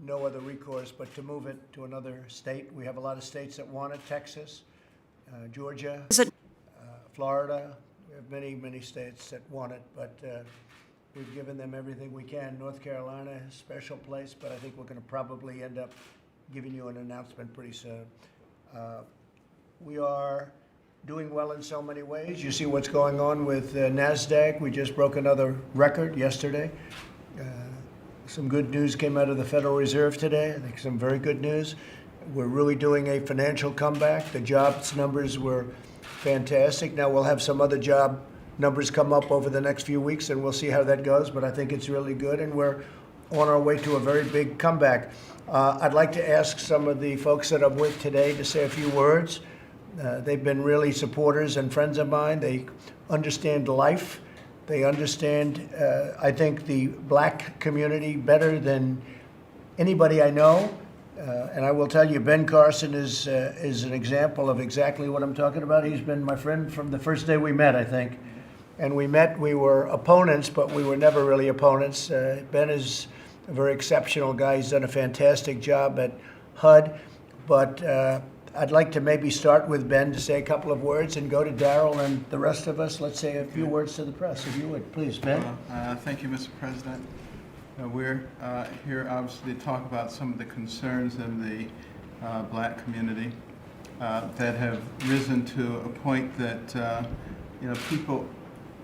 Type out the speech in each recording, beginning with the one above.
no other recourse but to move it to another state. We have a lot of states that want it: Texas, Georgia, Florida. We have many, many states that want it, but we've given them everything we can. North Carolina, special place, but I think we're going to probably end up giving you an announcement pretty soon. We are doing well in so many ways. You see what's going on with NASDAQ. We just broke another record yesterday. Some good news came out of the Federal Reserve today. I think some very good news. We're really doing a financial comeback. The jobs numbers were fantastic. Now we'll have some other job numbers come up over the next few weeks, and we'll see how that goes, but I think it's really good, and we're on our way to a very big comeback. I'd like to ask some of the folks that I'm with today to say a few words. They've been really supporters and friends of mine. They understand life. They understand, I think, the black community better than anybody I know. And I will tell you, Ben Carson is an example of exactly what I'm talking about. He's been my friend from the first day we met, I think. And we were opponents, but we were never really opponents. Ben is a very exceptional guy. He's done a fantastic job at HUD. But I'd like to maybe start with Ben to say a couple of words and go to Darrell and the rest of us. Let's say a few words to the press, if you would. Please, Ben. Thank you, Mr. President. We're here obviously to talk about some of the concerns in the black community that have risen to a point that people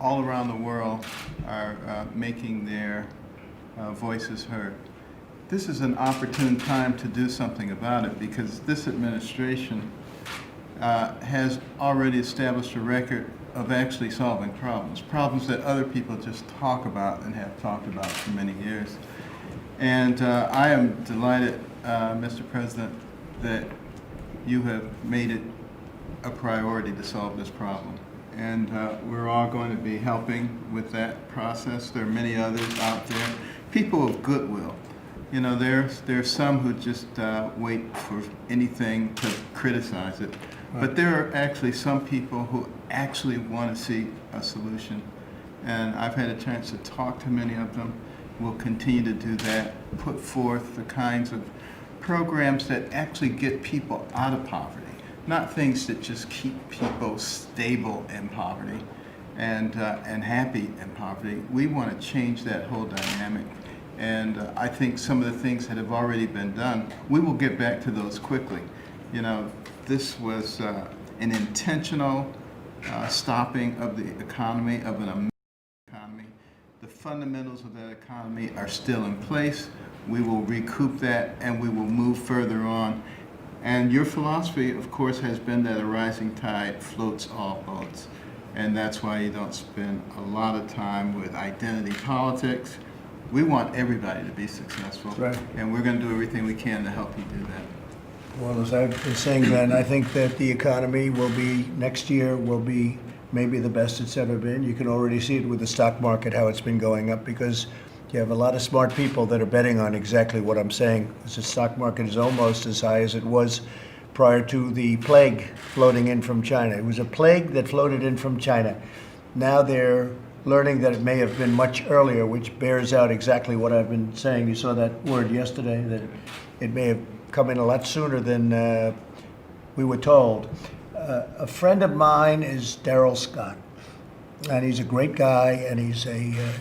all around the world are making their voices heard. This is an opportune time to do something about it because this administration has already established a record of actually solving problems that other people just talk about and have talked about for many years. And I am delighted, Mr. President, that you have made it a priority to solve this problem. And we're all going to be helping with that process. There are many others out there, people of goodwill. You know, there's some who just wait for anything to criticize it. But there are actually some people who actually want to see a solution. And I've had a chance to talk to many of them. We'll continue to do that, put forth the kinds of programs that actually get people out of poverty, not things that just keep people stable in poverty and happy in poverty. We want to change that whole dynamic. And I think some of the things that have already been done, we will get back to those quickly. You know, this was an intentional stopping of the economy, of an American economy. The fundamentals of that economy are still in place. We will recoup that and we will move further on. And your philosophy, of course, has been that a rising tide floats all boats. And that's why you don't spend a lot of time with identity politics. We want everybody to be successful, right. And we're going to do everything we can to help you do that. Well, as I've been saying, Ben, I think that the economy next year will be maybe the best it's ever been. You can already see it with the stock market, how it's been going up, because you have a lot of smart people that are betting on exactly what I'm saying. The stock market is almost as high as it was prior to the plague floating in from China. It was a plague that floated in from China. Now they're learning that it may have been much earlier, which bears out exactly what I've been saying. You saw that word yesterday, that it may have come in a lot sooner than we were told. A friend of mine is Darrell Scott, and he's a great guy, and he's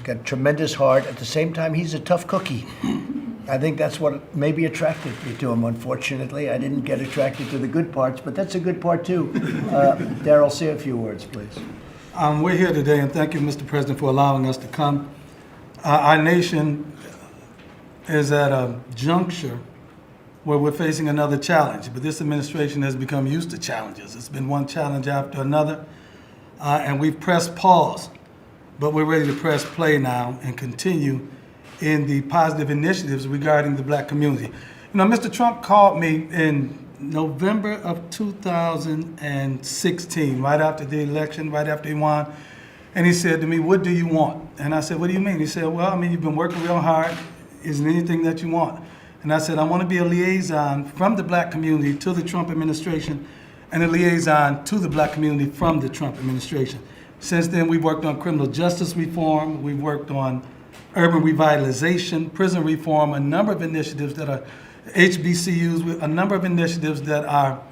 got a tremendous heart. At the same time, he's a tough cookie. I think that's what maybe attracted me to him. Unfortunately, I didn't get attracted to the good parts, but that's a good part too. Darrell, say a few words, please. We're here today, and thank you, Mr. President, for allowing us to come. Our nation is at a juncture where we're facing another challenge, but this administration has become used to challenges. It's been one challenge after another, and we've pressed pause, but we're ready to press play now and continue in the positive initiatives regarding the black community. You know, Mr. Trump called me in November of 2016, right after the election, right after he won, and he said to me, "What do you want?" And I said, "What do you mean?" He said, "Well, I mean, you've been working real hard. Is there anything that you want?" And I said, "I want to be a liaison from the black community to the Trump administration and a liaison to the black community from the Trump administration." Since then, we've worked on criminal justice reform. We've worked on urban revitalization, prison reform, a number of initiatives that are HBCUs, a number of initiatives that are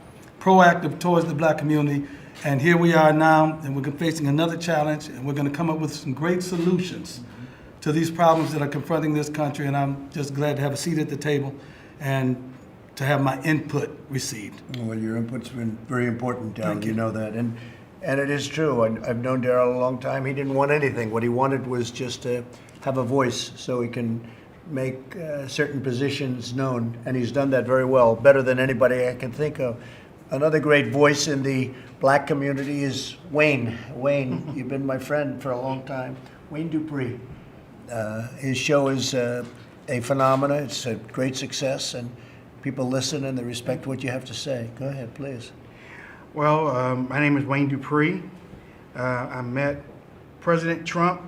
proactive towards the black community. And here we are now, and we're facing another challenge, and we're going to come up with some great solutions to these problems that are confronting this country. And I'm just glad to have a seat at the table and to have my input received. Well, your input's been very important, Darrell. Thank You you. know that. And it is true. I've known Darrell a long time. He didn't want anything. What he wanted was just to have a voice so he can make certain positions known. And he's done that very well, better than anybody I can think of. Another great voice in the black community is Wayne. Wayne, you've been my friend for a long time. Wayne Dupree. His show is a phenomenon. It's a great success, and people listen and they respect what you have to say. Go ahead, please. Well, my name is Wayne Dupree. I met President Trump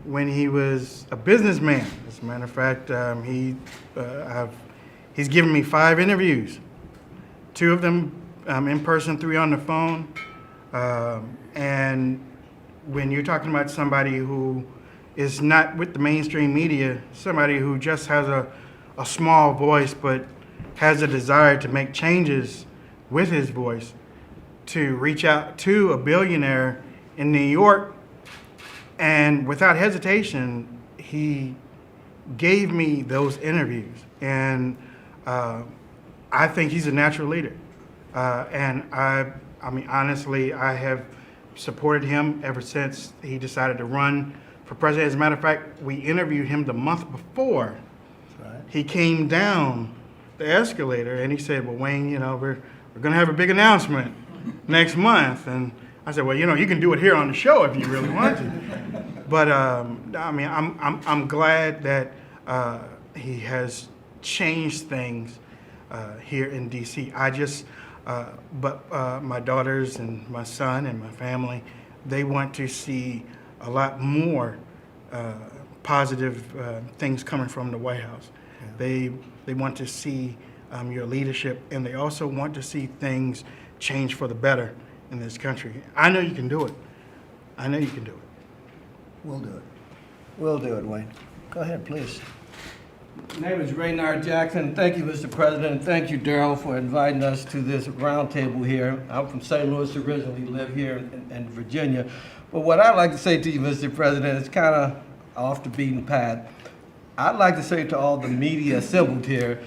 when he was a businessman. As a matter of fact, he's given me 5 interviews, 2 of them in person, 3 on the phone. And when you're talking about somebody who is not with the mainstream media, somebody who just has a small voice but has a desire to make changes with his voice, to reach out to a billionaire in New York, and without hesitation, he gave me those interviews. And I think he's a natural leader. And I mean, honestly, I have supported him ever since he decided to run for president. As a matter of fact, we interviewed him the month before. Right. He came down the escalator and he said, well, Wayne, you know, we're going to have a big announcement next month. And I said, well, you know, you can do it here on the show if you really want to. But I mean, I'm glad that he has changed things here in D.C. But my daughters and my son and my family, they want to see a lot more positive things coming from the White House. Yeah. They want to see your leadership, and they also want to see things change for the better in this country. I know you can do it. I know you can do it. We'll do it. We'll do it, Wayne. Go ahead, please. My name is Raynard Jackson. Thank you, Mr. President, and thank you, Darrell, for inviting us to this roundtable here. I'm from St. Louis originally, live here in Virginia. But what I'd like to say to you, Mr. President, is kind of off the beaten path. I'd like to say to all the media assembled here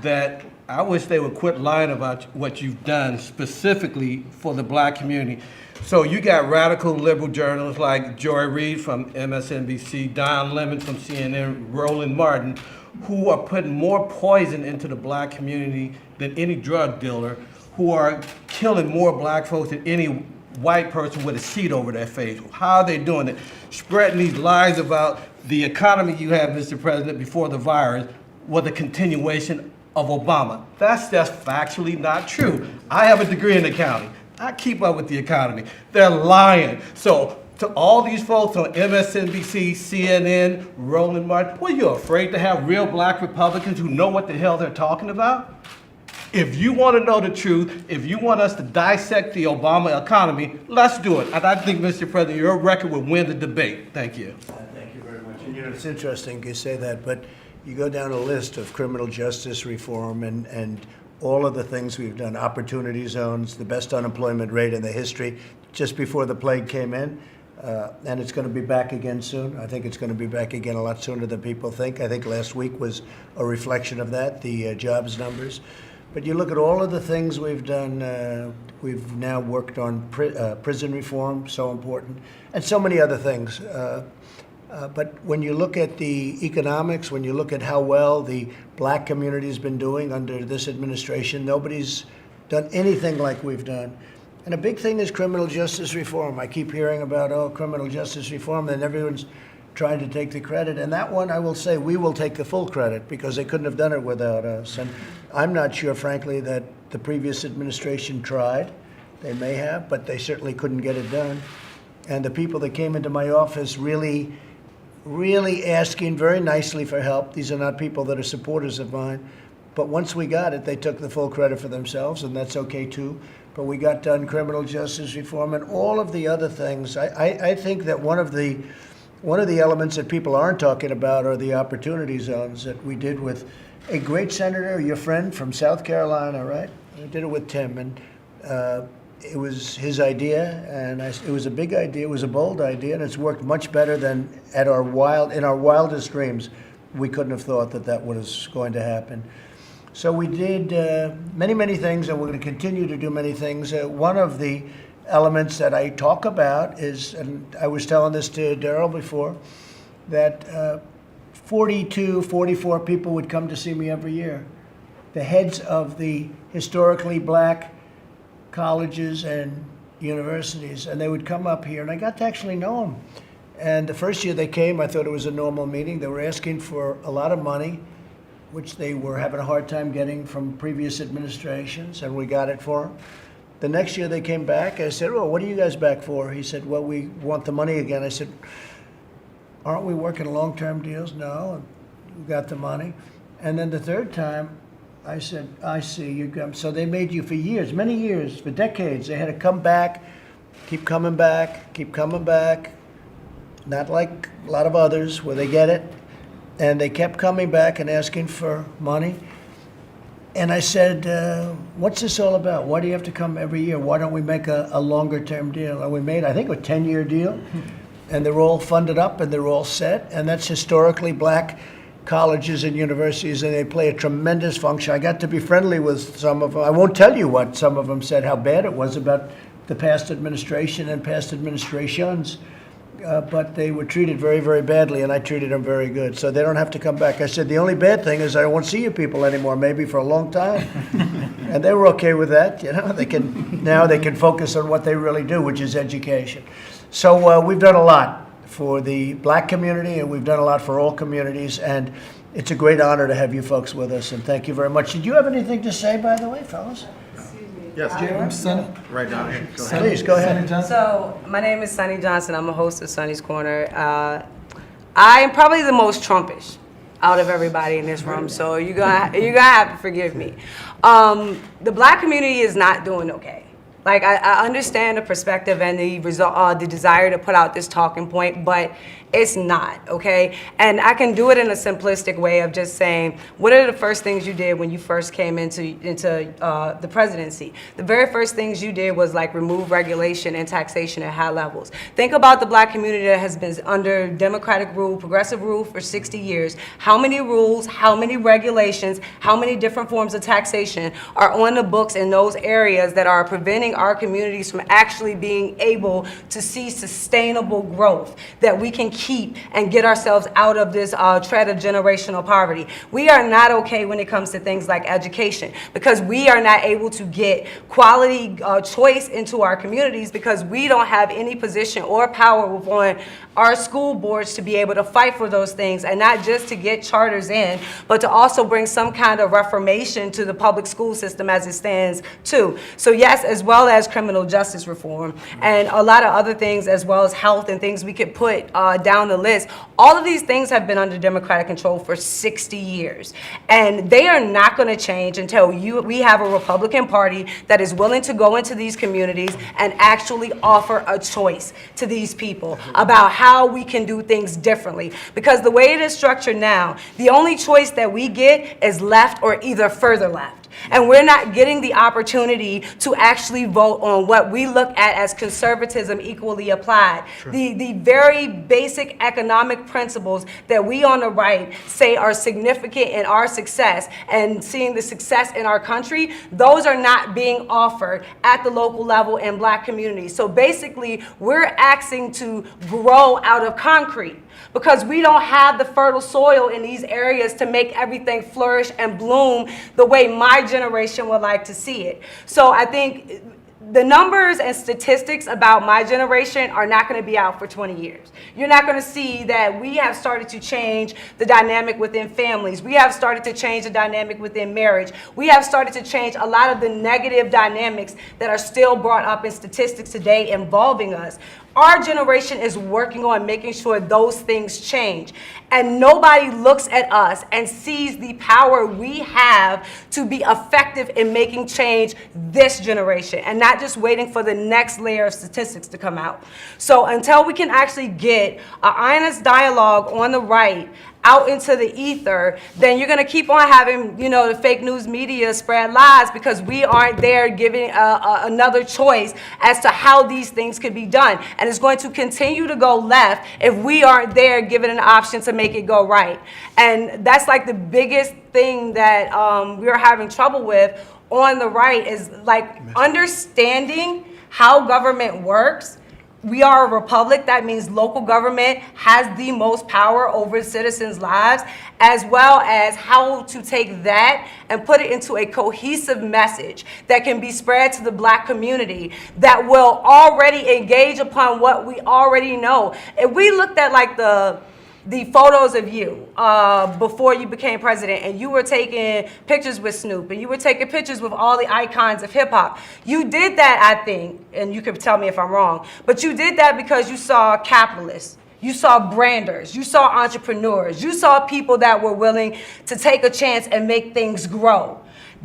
that I wish they would quit lying about what you've done specifically for the black community. So you got radical liberal journalists like Joy Reid from MSNBC, Don Lemon from CNN, Roland Martin, who are putting more poison into the black community than any drug dealer, who are killing more black folks than any white person with a sheet over their face. How are they doing it? Spreading these lies about the economy you had, Mr. President, before the virus was a continuation of Obama. That's just factually not true. I have a degree in accounting. I keep up with the economy. They're lying. So to all these folks on MSNBC, CNN, Roland Martin, were you afraid to have real black Republicans who know what the hell they're talking about? If you want to know the truth, if you want us to dissect the Obama economy, let's do it. And I think, Mr. President, your record will win the debate. Thank you. Thank you very much. And you know, it's interesting you say that, but you go down a list of criminal justice reform and all of the things we've done, opportunity zones, the best unemployment rate in the history, just before the plague came in. And it's going to be back again soon. I think it's going to be back again a lot sooner than people think. I think last week was a reflection of that, the jobs numbers. But you look at all of the things we've done. We've now worked on prison reform, so important, and so many other things. But when you look at the economics, when you look at how well the black community has been doing under this administration, nobody's done anything like we've done. And a big thing is criminal justice reform. I keep hearing about, oh, criminal justice reform, and everyone's trying to take the credit. And that one, I will say, we will take the full credit because they couldn't have done it without us. And I'm not sure, frankly, that the previous administration tried. They may have, but they certainly couldn't get it done. And the people that came into my office really asking very nicely for help. These are not people that are supporters of mine. But once we got it, they took the full credit for themselves, and that's okay too. But we got done criminal justice reform and all of the other things. I think that one of the one of the elements that people aren't talking about are the opportunity zones that we did with a great senator, your friend from South Carolina, right? We did it with Tim, and it was his idea, and it was a big idea, it was a bold idea, and it's worked much better than in our wildest dreams. We couldn't have thought that that was going to happen. So we did many, many things, and we're going to continue to do many things. One of the elements that I talk about is, and I was telling this to Darrell before, that 42, 44 people would come to see me every year. The heads of the historically black colleges and universities, and they would come up here, and I got to actually know them. And the first year they came, I thought it was a normal meeting. They were asking for a lot of money, which they were having a hard time getting from previous administrations, and we got it for them. The next year they came back. I said, well, what are you guys back for? He said, well, we want the money again. I said, aren't we working long-term deals? No, we got the money. And then the third time, I said, I see you come. So they made you for years, many years, for decades. They had to come back, keep coming back, keep coming back. Not like a lot of others where they get it. And they kept coming back and asking for money. And I said, what's this all about? Why do you have to come every year? Why don't we make a longer-term deal? And we made, I think, a 10-year deal. And they're all funded up and they're all set. And that's historically black colleges and universities, and they play a tremendous function. I got to be friendly with some of them. I won't tell you what some of them said, how bad it was about the past administration and past administrations. But they were treated very, very badly, and I treated them very good. So they don't have to come back. I said, the only bad thing is I won't see you people anymore, maybe for a long time. And they were okay with that. You know, now they can focus on what they really do, which is education. So we've done a lot for the black community, and we've done a lot for all communities, and it's a great honor to have you folks with us, and thank you very much. Did you have anything to say, by the way, fellas? Yes, Sonnie? right down here. Go ahead. Please, go ahead. Sonnie Johnson? So, my name is Sonnie Johnson. I'm a host of Sonnie's Corner. I am probably the most Trumpish out of everybody in this room, so you're gonna have to forgive me. The black community is not doing okay. Like, I understand the perspective and the desire to put out this talking point, but it's not, okay? And I can do it in a simplistic way of just saying, what are the first things you did when you first came into the presidency? The very first things you did was like remove regulation and taxation at high levels. Think about the black community that has been under Democratic rule, progressive rule for 60 years. How many rules, how many regulations, how many different forms of taxation are on the books in those areas that are preventing our communities from actually being able to see sustainable growth that we can keep and get ourselves out of this tread of generational poverty. We are not okay when it comes to things like education, because we are not able to get quality choice into our communities because we don't have any position or power on our school boards to be able to fight for those things, and not just to get charters in, but to also bring some kind of reformation to the public school system as it stands too. So yes, as well as criminal justice reform and a lot of other things, as well as health and things we could put down the list. All of these things have been under Democratic control for 60 years. And they are not going to change until we have a Republican Party that is willing to go into these communities and actually offer a choice to these people about how we can do things differently. Because the way it is structured now, the only choice that we get is left or either further left. And we're not getting the opportunity to actually vote on what we look at as conservatism equally applied. Sure. The very basic economic principles that we on the right say are significant in our success and seeing the success in our country, those are not being offered at the local level in black communities. So basically, we're asking to grow out of concrete, because we don't have the fertile soil in these areas to make everything flourish and bloom the way my generation would like to see it. So I think the numbers and statistics about my generation are not going to be out for 20 years. You're not going to see that we have started to change the dynamic within families. We have started to change the dynamic within marriage. We have started to change a lot of the negative dynamics that are still brought up in statistics today involving us. Our generation is working on making sure those things change. And nobody looks at us and sees the power we have to be effective in making change this generation and not just waiting for the next layer of statistics to come out. So until we can actually get an honest dialogue on the right out into the ether, then you're going to keep on having, you know, the fake news media spread lies because we aren't there giving another choice as to how these things could be done. And it's going to continue to go left if we aren't there giving an option to make it go right. And that's like the biggest thing that we're having trouble with on the right is like understanding how government works. We are a republic. That means local government has the most power over citizens' lives, as well as how to take that and put it into a cohesive message that can be spread to the Black community that will already engage upon what we already know. If we looked at like the photos of you before you became president, and you were taking pictures with Snoop, and you were taking pictures with all the icons of hip hop. You did that, I think, and you could tell me if I'm wrong, but you did that because you saw capitalists, you saw branders, you saw entrepreneurs, you saw people that were willing to take a chance and make things grow.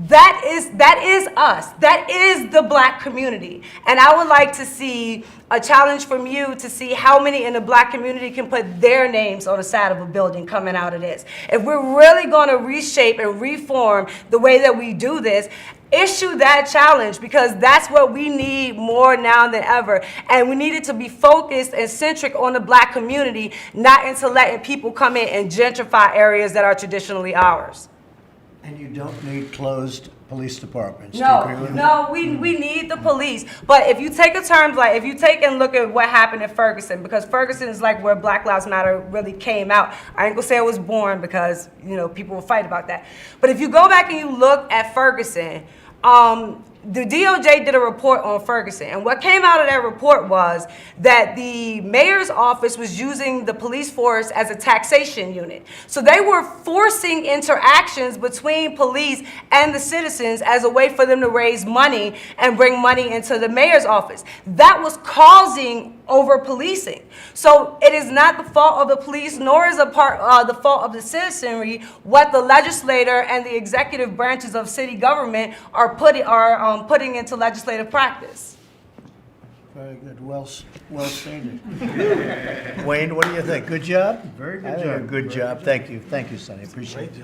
That is us. That is the Black community. And I would like to see a challenge from you to see how many in the Black community can put their names on the side of a building coming out of this. If we're really going to reshape and reform the way that we do this, issue that challenge, because that's what we need more now than ever. And we need it to be focused and centric on the Black community, not into letting people come in and gentrify areas that are traditionally ours. And you don't need closed police departments. Do you agree with me? No, we need the police. But if you take a term like, if you take and look at what happened in Ferguson, because Ferguson is like where Black Lives Matter really came out. I ain't gonna say it was born because, you know, people will fight about that. But if you go back and you look at Ferguson, the DOJ did a report on Ferguson, and what came out of that report was that the mayor's office was using the police force as a taxation unit. So they were forcing interactions between police and the citizens as a way for them to raise money and bring money into the mayor's office. That was causing over-policing. So it is not the fault of the police, nor is the fault of the citizenry what the legislator and the executive branches of city government are putting into legislative practice. Very good. Well stated. Wayne, what do you think? Good job? Very good I think job. a good job. Thank you. Thank you, Sonny. Appreciate it.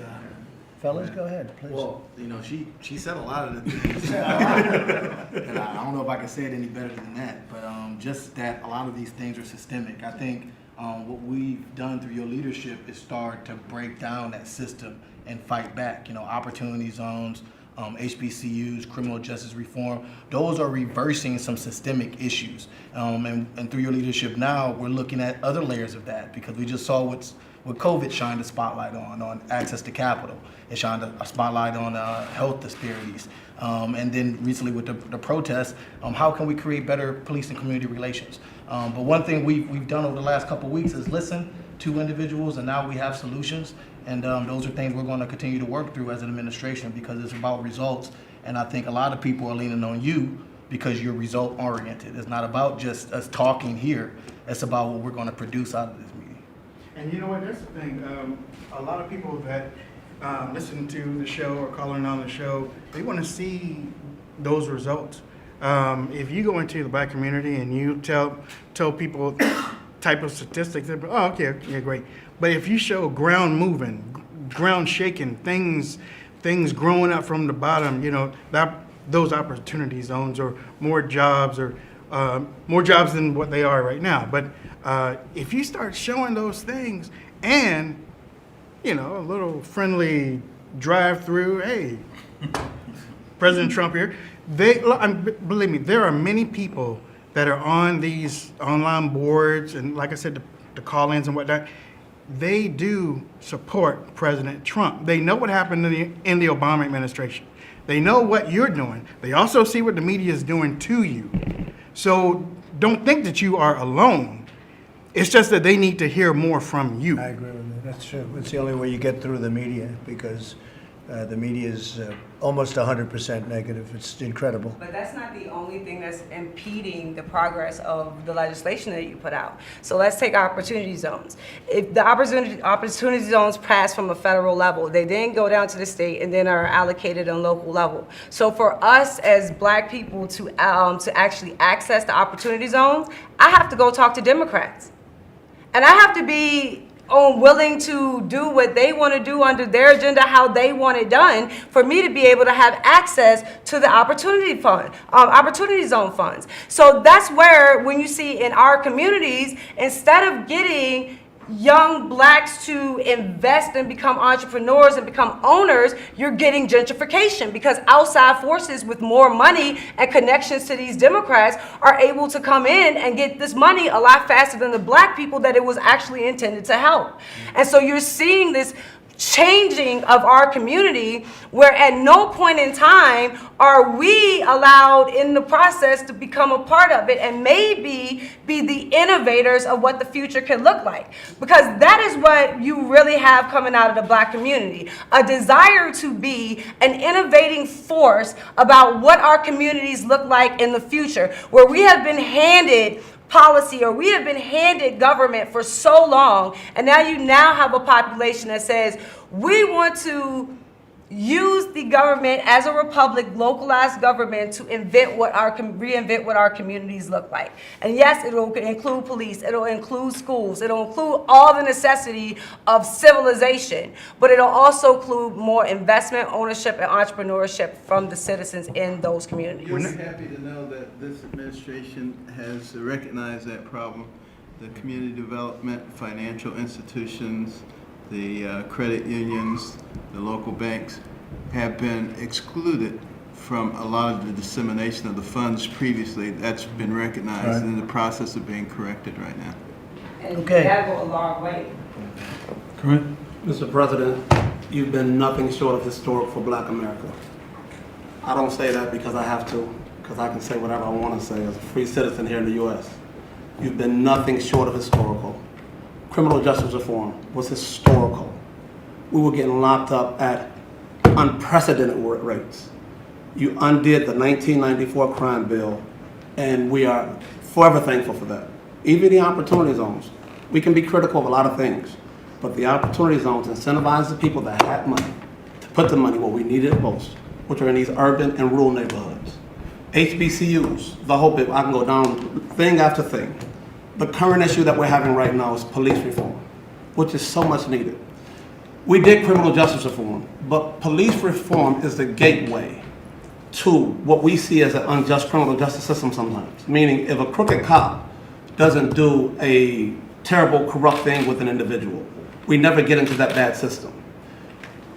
Fellas, go ahead, please. Well, you know, she said a lot of the things. And I don't know if I can say it any better than that, but just that a lot of these things are systemic. I think what we've done through your leadership is start to break down that system and fight back. You know, opportunity zones, HBCUs, criminal justice reform, those are reversing some systemic issues. And through your leadership now, we're looking at other layers of that, because we just saw what COVID shined a spotlight on access to capital. It shined a spotlight on health disparities. And then recently with the protests, how can we create better police and community relations? But one thing we've done over the last couple of weeks is listen to individuals, and now we have solutions. And those are things we're going to continue to work through as an administration, because it's about results. And I think a lot of people are leaning on you because you're result oriented. It's not about just us talking here. It's about what we're going to produce out of this meeting. And you know what, that's the thing. A lot of people that listen to the show or calling on the show, they want to see those results. If you go into the Black community and you tell people type of statistics, they're, oh, okay, yeah, great. But if you show ground moving, ground shaking, things growing up from the bottom, you know, those opportunity zones, or more jobs than what they are right now. But if you start showing those things, and you know, a little friendly drive-through, hey, President Trump here, believe me, there are many people that are on these online boards, and like I said, the call-ins and whatnot. They do support President Trump. They know what happened in the Obama administration. They know what you're doing. They also see what the media is doing to you. So don't think that you are alone. It's just that they need to hear more from you. I agree with you. That's true. It's the only way you get through the media, because The media is almost 100% negative. It's incredible. But that's not the only thing that's impeding the progress of the legislation that you put out. So let's take opportunity zones. If the opportunity zones pass from a federal level, they then go down to the state and then are allocated on local level. So for us as Black people to actually access the opportunity zones, I have to go talk to Democrats. And I have to be willing to do what they want to do under their agenda, how they want it done, for me to be able to have access to the opportunity zone funds. So that's where, when you see in our communities, instead of getting young Blacks to invest and become entrepreneurs and become owners, you're getting gentrification, because outside forces with more money and connections to these Democrats are able to come in and get this money a lot faster than the Black people that it was actually intended to help. And so you're seeing this changing of our community, where at no point in time are we allowed in the process to become a part of it and maybe be the innovators of what the future can look like. Because that is what you really have coming out of the Black community, a desire to be an innovating force about what our communities look like in the future, where we have been handed policy, or we have been handed government for so long, and now you have a population that says we want to use the government as a republic, localized government, to reinvent what our communities look like. And yes, it'll include police, it'll include schools, it'll include all the necessity of civilization, but it'll also include more investment, ownership, and entrepreneurship from the citizens in those communities. You're happy to know that this administration has recognized that problem. The community development, financial institutions, the credit unions, the local banks have been excluded from a lot of the dissemination of the funds previously. That's been recognized and in the process of being corrected right now. And Okay. that'll go a long way. Correct? Mr. President, you've been nothing short of historic for Black America. I don't say that because I have to, because I can say whatever I want to say as a free citizen here in the U.S. You've been nothing short of historical. Criminal justice reform was historical. We were getting locked up at unprecedented rates. You undid the 1994 crime bill, and we are forever thankful for that. Even the opportunity zones, we can be critical of a lot of things, but the opportunity zones incentivize the people that had money to put the money where we needed it most, which are in these urban and rural neighborhoods. HBCUs, the whole bit, I can go down thing after thing. The current issue that we're having right now is police reform, which is so much needed. We did criminal justice reform, but police reform is the gateway to what we see as an unjust criminal justice system sometimes. Meaning, if a crooked cop doesn't do a terrible, corrupt thing with an individual, we never get into that bad system.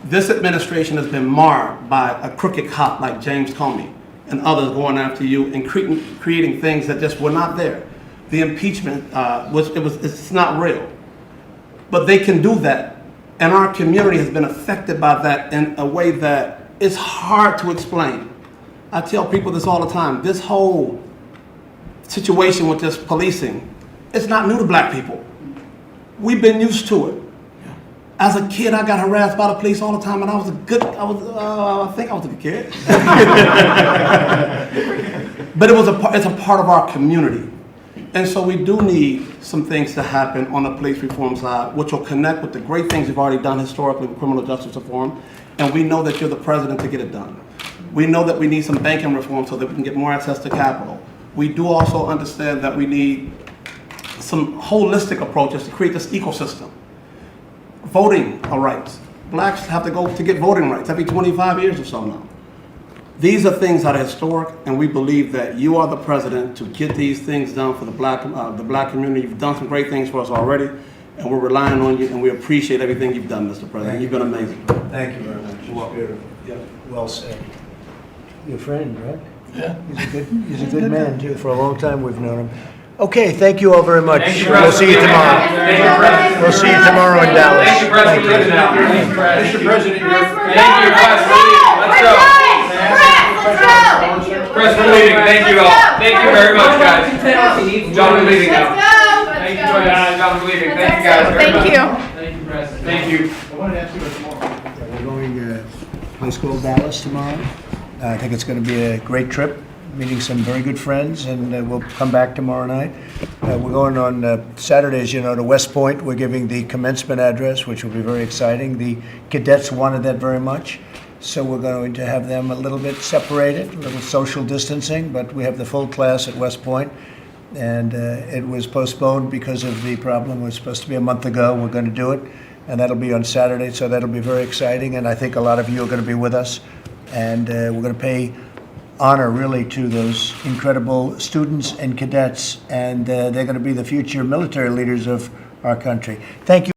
This administration has been marred by a crooked cop like James Comey and others going after you and creating things that just were not there. The impeachment, it's not real. But they can do that. And our community has been affected by that in a way that it's hard to explain. I tell people this all the time. This whole situation with this policing, it's not new to Black people. We've been used to it. As a kid, I got harassed by the police all the time, and I think I was a good kid. But it's a part of our community. And so we do need some things to happen on the police reform side, which will connect with the great things you've already done historically with criminal justice reform. And we know that you're the president to get it done. We know that we need some banking reform so that we can get more access to capital. We do also understand that we need some holistic approaches to create this ecosystem. Voting rights. Blacks have to go to get voting rights every 25 years or so now. These are things that are historic, and we believe that you are the president to get these things done for the black community. You've done some great things for us already, and we're relying on you, and we appreciate everything you've done, Mr. President. You've been amazing. Thank you very much. You're welcome. Yeah. Well said. Your friend, right? Yeah. He's a good man, too. For a long time, we've known him. Okay, thank you all very much. Thank you, We'll see you tomorrow. Thank you, President. We'll see you tomorrow in Dallas. Thank you, President. Mr. President, thank you, Press. Let's go. Press, we're leaving. Thank you all. Thank you very much, guys. John, we're leaving now. Thank you, John, we're leaving. Thank you, guys. Very much. Thank you. Thank you, Press. Thank you. I wanted to ask you about tomorrow. We're going High School of Dallas tomorrow. I think it's going to be a great trip, meeting some very good friends, and we'll come back tomorrow night. We're going on Saturday, as you know, to West Point. We're giving the commencement address, which will be very exciting. The cadets wanted that very much, so we're going to have them a little bit separated, a little social distancing, but we have the full class at West Point, and it was postponed because of the problem. It was supposed to be a month ago. We're going to do it, and that'll be on Saturday, so that'll be very exciting, and I think a lot of you are going to be with us, and we're going to pay honor really to those incredible students and cadets, and they're going to be the future military leaders of our country. Thank you.